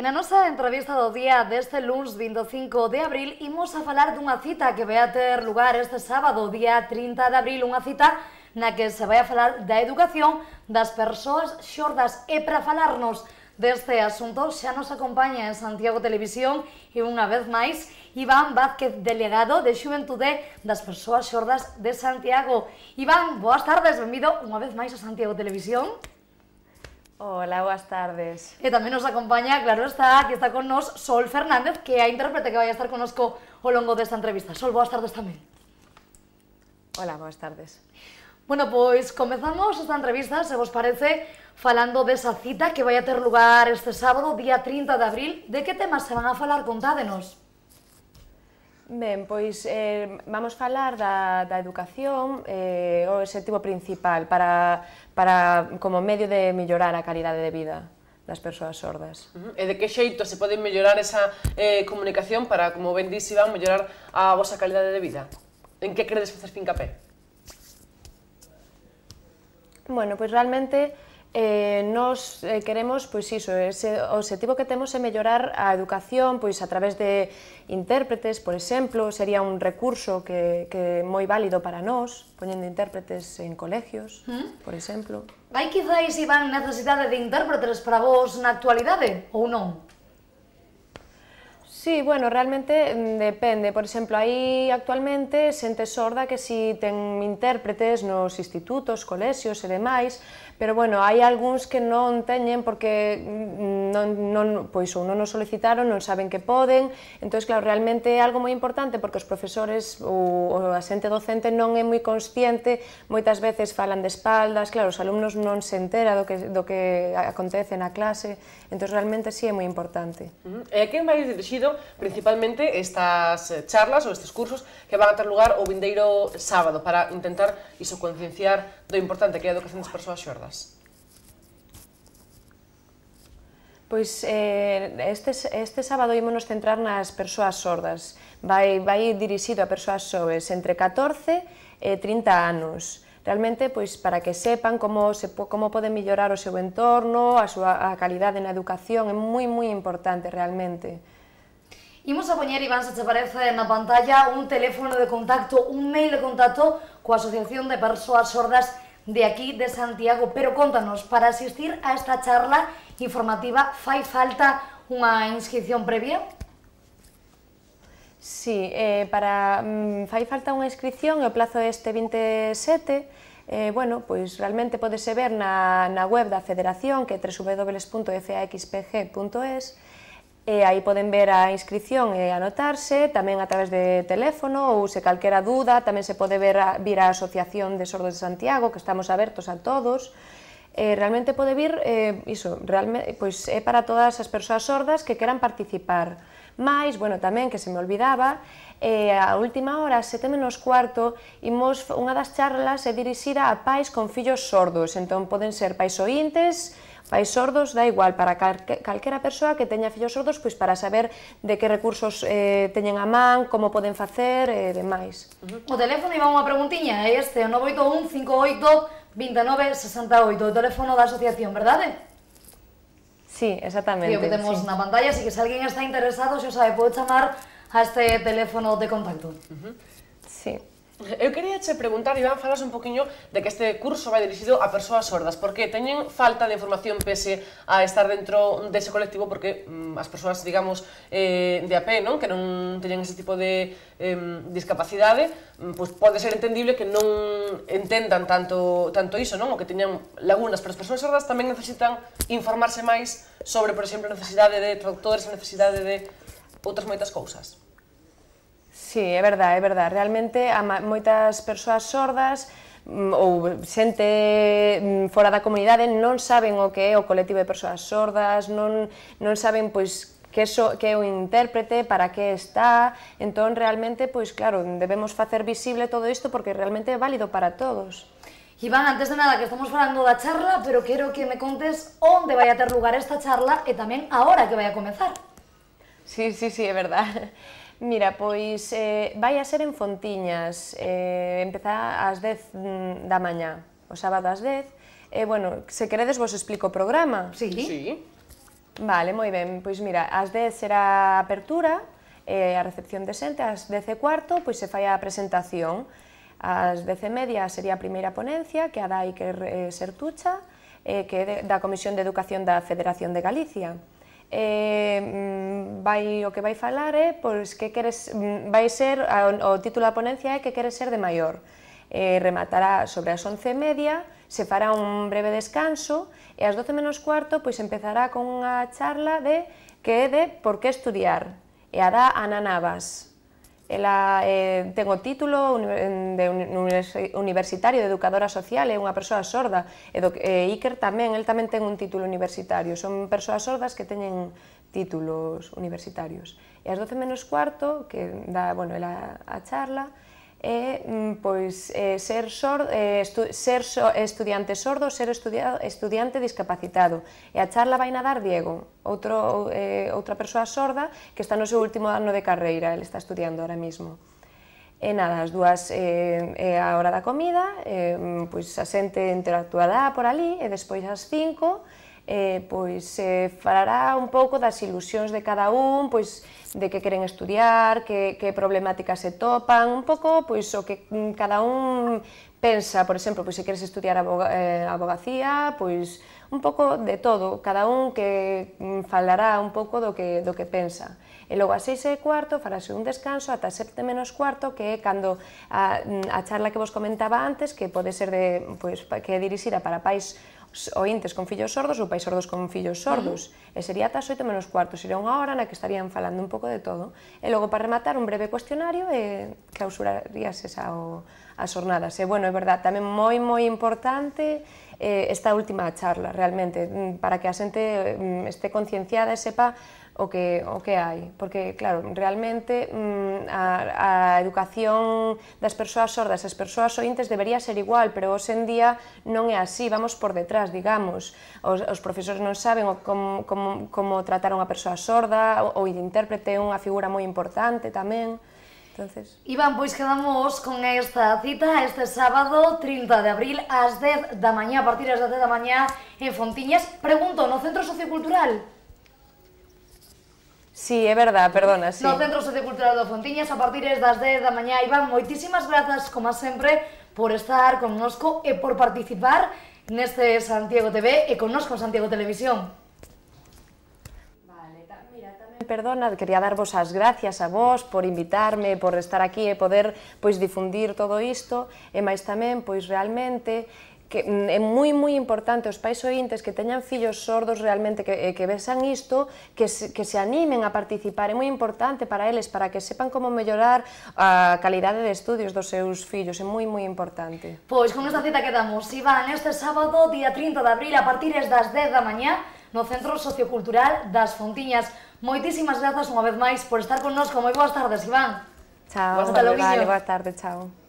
na nosa entrevista do día deste luns 25 de abril imos a falar dunha cita que vai a ter lugar este sábado, día 30 de abril, unha cita na que se vai a falar da educación das persoas xordas. E para falarnos deste asunto xa nos acompaña en Santiago Televisión e unha vez máis Iván Vázquez, delegado de Xuventude das Persoas Xordas de Santiago. Iván, boas tardes, benvido unha vez máis a Santiago Televisión. Hola, boas tardes. E tamén nos acompaña, claro está, aquí está con nos Sol Fernández, que é a intérprete que vai a estar connosco ao longo desta entrevista. Sol, boas tardes tamén. Hola, boas tardes. Bueno, pois comezamos esta entrevista, se vos parece, falando desa cita que vai a ter lugar este sábado, día 30 de abril. De que temas se van a falar? Contádenos. Ben, pois vamos falar da educación, o objetivo principal para como medio de mellorar a calidade de vida das persoas sordas. E de que xeito se pode mellorar esa comunicación para, como ben dís, Iván, mellorar a vosa calidade de vida? En que queredes facer fincapé? Bueno, pois realmente nos queremos, pois iso, ese objetivo que temos é mellorar a educación pois a través de intérpretes, por exemplo, sería un recurso que é moi válido para nós, poñendo intérpretes en colegios, por exemplo. Vai quizáis, Iván, necesidade de intérpretes para vos na actualidade ou non? Sí, bueno, realmente depende. Por exemplo, hai actualmente xente sorda que si ten intérpretes nos institutos, colexios e demais, pero bueno, hai algúns que non teñen porque pois ou non nos solicitaron, non saben que poden. Entón, claro, realmente é algo moi importante porque os profesores ou a xente docente non é moi consciente, moitas veces falan de espaldas, claro, os alumnos non se entera do que acontece na clase, entón realmente sí é moi importante. E a quen vai dirixido principalmente estas charlas ou estes cursos que van a ter lugar o vindeiro sábado para intentar iso concienciar do importante que é a educación das persoas xordas? Pois este sábado ímonos centrar nas persoas sordas. Vai dirixido a persoas xoves entre 14 e 30 anos. Realmente, pois, para que sepan como poden mellorar o seu entorno, a calidade na educación, é moi importante realmente. Imos a poñer, Iván, se te parece, na pantalla un teléfono de contacto, un mail de contacto coa Asociación de Persoas Sordas de aquí, de Santiago. Pero contanos, para asistir a esta charla informativa, fai falta unha inscripción previa? Sí, fai falta unha inscripción e o plazo é este 27. Bueno, pois realmente podese ver na web da Federación, que é www.faxpg.es, e aí poden ver a inscripción e anotarse, tamén a través de teléfono, ou se calquera dúda, tamén se pode vir a Asociación de Sordos de Santiago, que estamos abertos a todos. Realmente pode vir, pois é para todas as persoas sordas que queran participar. Mais, bueno, tamén, que se me olvidaba, a última hora, 7:15, unha das charlas é dirixida a pais con fillos sordos, entón poden ser pais oíntes, pais sordos, dá igual, para calquera persoa que teña fillos sordos, pois para saber de que recursos teñen a man, como poden facer e demais. O teléfono, iba unha preguntiña, é este, o 981 58 29 68, o teléfono da asociación, verdade? Sí, exactamente. E o que temos na pantalla, así que se alguén está interesado, xa sabe, pode chamar a este teléfono de contacto. Sí. Eu quería che preguntar, Iván, falas un poquinho de que este curso vai dirixido a persoas sordas, porque teñen falta de información pese a estar dentro dese colectivo, porque as persoas, digamos, de a pé, non? Que non teñen ese tipo de discapacidade, pois pode ser entendible que non entendan tanto iso, non? O que teñan lagunas, pero as persoas sordas tamén necesitan informarse máis sobre, por exemplo, a necesidade de traductores, a necesidade de outras moitas cousas. Sí, é verdade, realmente moitas persoas sordas ou xente fora da comunidade non saben o que é o colectivo de persoas sordas, non saben pois que é o intérprete, para que está, entón realmente, pois claro, debemos facer visible todo isto porque realmente é válido para todos. Iván, antes de nada, que estamos falando da charla, pero quero que me contes onde vai a ter lugar esta charla e tamén a hora que vai a comezar. Sí, é verdade. Mira, pois vai a ser en Fontiñas, empezar ás 10 da mañá, o sábado ás 10. Bueno, se queredes vos explico o programa. Sí. Vale, moi ben. Pois mira, ás 10 será a apertura, a recepción de xente, ás 10:15 pois se fai a presentación. Ás 10:30 sería a primeira ponencia, que a da Iker Sertucha, que é da Comisión de Educación da Federación de Galicia. O que vai falar é, pois, que queres, vai ser, o título da ponencia é que queres ser de maior. Rematará sobre as 11:30, se fará un breve descanso e ás 12:15 pois empezará con unha charla que é de por que estudiar, e a dá Ana Navas. Ela ten o título universitario de educadora social, é unha persoa sorda, e Iker tamén, el tamén ten un título universitario, son persoas sordas que teñen títulos universitarios. E ás 12:15, que dá, bueno, a charla, é pois ser estudiante sordo, ser estudiante discapacitado. E a charla vai dar Diego, outra persoa sorda que está no seu último ano de carreira, ele está estudiando ahora mismo. E nada, as dúas é a hora da comida, pois a xente interactuará por ali, e despois ás 5 pois se falará un pouco das ilusións de cada un, pois de que queren estudiar, que problemáticas se topan, un pouco pois o que cada un pensa, por exemplo, pois se queres estudiar abogacía, pois un pouco de todo, cada un que falará un pouco do que pensa. E logo ás 6:15 farase un descanso ata 7:15, que é cando a charla que vos comentaba antes, que pode ser que é dirixida para pais ointes con fillos sordos ou pais sordos con fillos sordos, e sería ata as 8:15, sería unha hora na que estarían falando un pouco de todo, e logo para rematar un breve cuestionario e clausuraríase as jornadas. E bueno, é verdad, tamén moi importante esta última charla, realmente, para que a xente este concienciada e sepa o que hai, porque, claro, realmente a educación das persoas sordas e as persoas ointes debería ser igual, pero hoxe en día non é así, vamos por detrás, digamos. Os profesores non saben como tratar a unha persoa sorda, o intérprete é unha figura moi importante tamén. Iván, pois quedamos con esta cita este sábado 30 de abril ás 10 da mañá, a partir das 10 da mañá en Fontiñas. Pregunto, no Centro Sociocultural? Sí, é verdad, perdona, sí. No Centro Sociocultural de Fontiñas, a partir das 10 da mañá. Iván, moitísimas grazas, como sempre, por estar connosco e por participar neste Santiago TV e connosco en Santiago Televisión. Perdona, quería darvos as gracias a vos por invitarme, por estar aquí e poder difundir todo isto, e máis tamén, realmente, que é moi importante os pais ointes que teñan fillos sordos realmente que vexan isto, que se animen a participar, é moi importante para eles, para que sepan como mellorar a calidade de estudios dos seus fillos, é moi importante. Pois con esta cita quedamos, Iván, este sábado, día 30 de abril, a partir das 10 da mañá, no Centro Sociocultural das Fontiñas. Moitísimas grazas unha vez máis por estar connosco. Moi boas tardes, Iván. Chao, vale, boa tarde, chao.